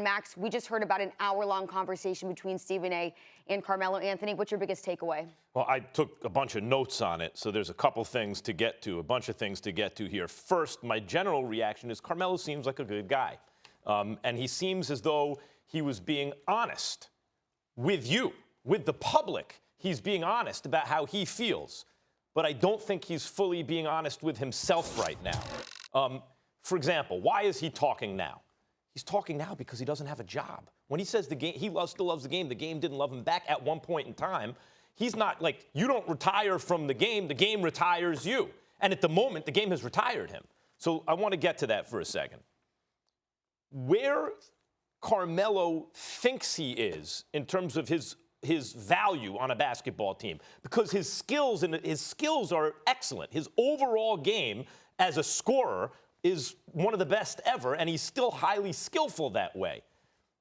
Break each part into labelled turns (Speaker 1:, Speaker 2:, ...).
Speaker 1: Max, we just heard about an hour-long conversation between Stephen A. and Carmelo Anthony. What's your biggest takeaway?
Speaker 2: Well, I took a bunch of notes on it, so there's a couple things to get to, a bunch of things to get to here. First, my general reaction is Carmelo seems like a good guy. And he seems as though he was being honest with you, with the public. He's being honest about how he feels. But I don't think he's fully being honest with himself right now. For example, why is he talking now? He's talking now because he doesn't have a job. When he says the game, he still loves the game didn't love him back at one point in time. He's not like, you don't retire from the game retires you. And at the moment, the game has retired him. So I want to get to that for a second. Where Carmelo thinks he is in terms of his value on a basketball team, because his skills are excellent. His overall game as a scorer is one of the best ever, and he's still highly skillful that way.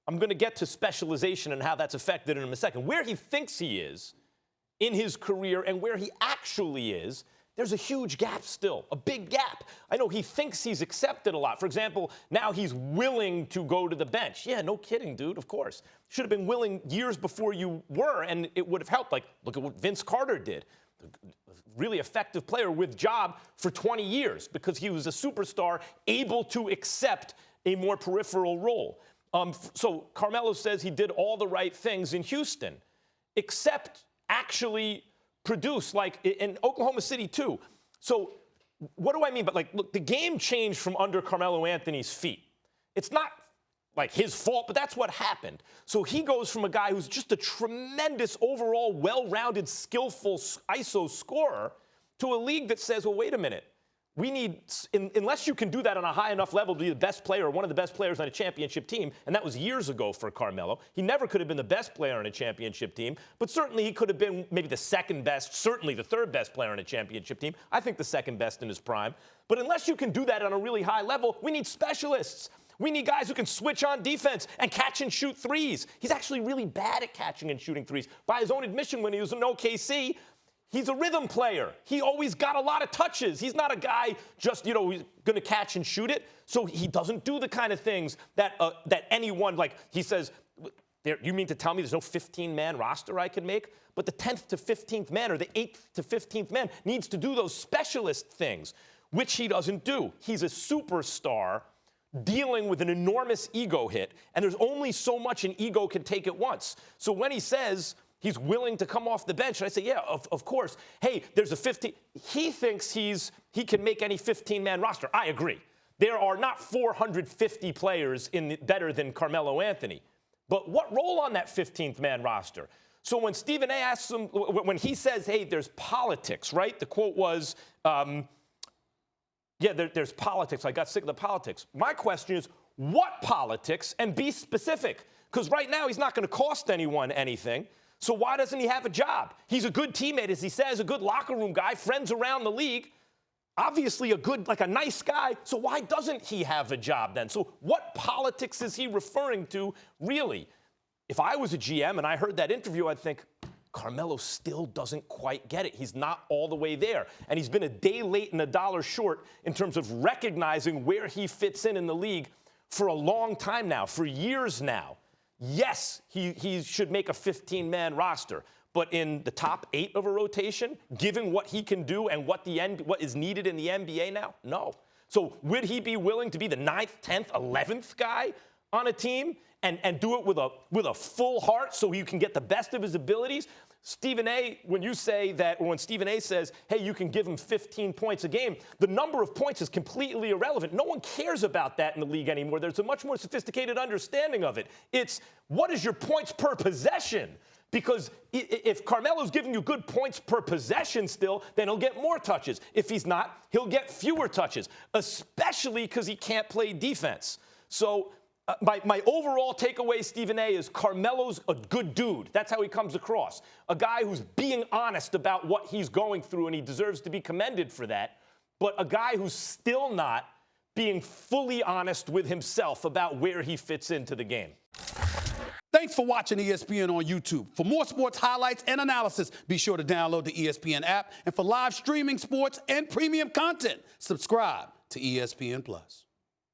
Speaker 2: I'm going to get to specialization and how that's affected him in a second. Where he thinks he is in his career and where he actually is, there's a huge gap still, a big gap. I know he thinks he's accepted a lot. For example, now he's willing to go to the bench. Yeah, no kidding, dude, of course. Should have been willing years before you were, and it would have helped. Like, look at what Vince Carter did. Really effective player with job for 20 years because he was a superstar able to accept a more peripheral role. So Carmelo says he did all the right things in Houston, except actually produce, like in Oklahoma City too. So what do I mean? But like, look, the game changed from under Carmelo Anthony's feet. It's not like his fault, but that's what happened. So he goes from a guy who's just a tremendous overall well-rounded, skillful ISO scorer to a league that says, well, wait a minute. We need, unless you can do that on a high enough level to be the best player or one of the best players on a championship team, and that was years ago for Carmelo. He never could have been the best player on a championship team, but certainly he could have been maybe the second best, certainly the third best player on a championship team. I think the second best in his prime. But unless you can do that on a really high level, we need specialists. We need guys who can switch on defense and catch and shoot threes. He's actually really bad at catching and shooting threes. By his own admission, when he was in OKC, he's a rhythm player. He always got a lot of touches. He's not a guy just, who's going to catch and shoot it. So he doesn't do the kind of things that anyone, like he says, you mean to tell me there's no 15-man roster I can make? But the 10th to 15th man or the 8th to 15th man needs to do those specialist things, which he doesn't do. He's a superstar dealing with an enormous ego hit, and there's only so much an ego can take at once. So when he says he's willing to come off the bench, and I say, yeah, of course. Hey, there's a 15. He thinks he can make any 15-man roster. I agree. There are not 450 players better than Carmelo Anthony. But what role on that 15th-man roster? So when Stephen A. asks him, when he says, hey, there's politics, right? The quote was, yeah, there's politics. I got sick of the politics. My question is, what politics? And be specific. Because right now he's not going to cost anyone anything. So why doesn't he have a job? He's a good teammate, as he says, a good locker room guy, friends around the league. Obviously a nice guy. So why doesn't he have a job then? So what politics is he referring to, really? If I was a GM and I heard that interview, I'd think, Carmelo still doesn't quite get it. He's not all the way there. And he's been a day late and a dollar short in terms of recognizing where he fits in the league for a long time now, for years now. Yes, he should make a 15-man roster, but in the top 8 of a rotation, given what he can do and what is needed in the NBA now, no. So would he be willing to be the 9th, 10th, 11th guy on a team and do it with a full heart so you can get the best of his abilities? Stephen A., when you say that, or when Stephen A. says, hey, you can give him 15 points a game, the number of points is completely irrelevant. No one cares about that in the league anymore. There's a much more sophisticated understanding of it. It's, what is your points per possession? Because if Carmelo's giving you good points per possession still, then he'll get more touches. If he's not, he'll get fewer touches, especially because he can't play defense. So my overall takeaway, Stephen A., is Carmelo's a good dude. That's how he comes across. A guy who's being honest about what he's going through, and he deserves to be commended for that. But a guy who's still not being fully honest with himself about where he fits into the game.
Speaker 3: Thanks for watching ESPN on YouTube. For more sports highlights and analysis, be sure to download the ESPN app. And for live streaming sports and premium content, subscribe to ESPN+.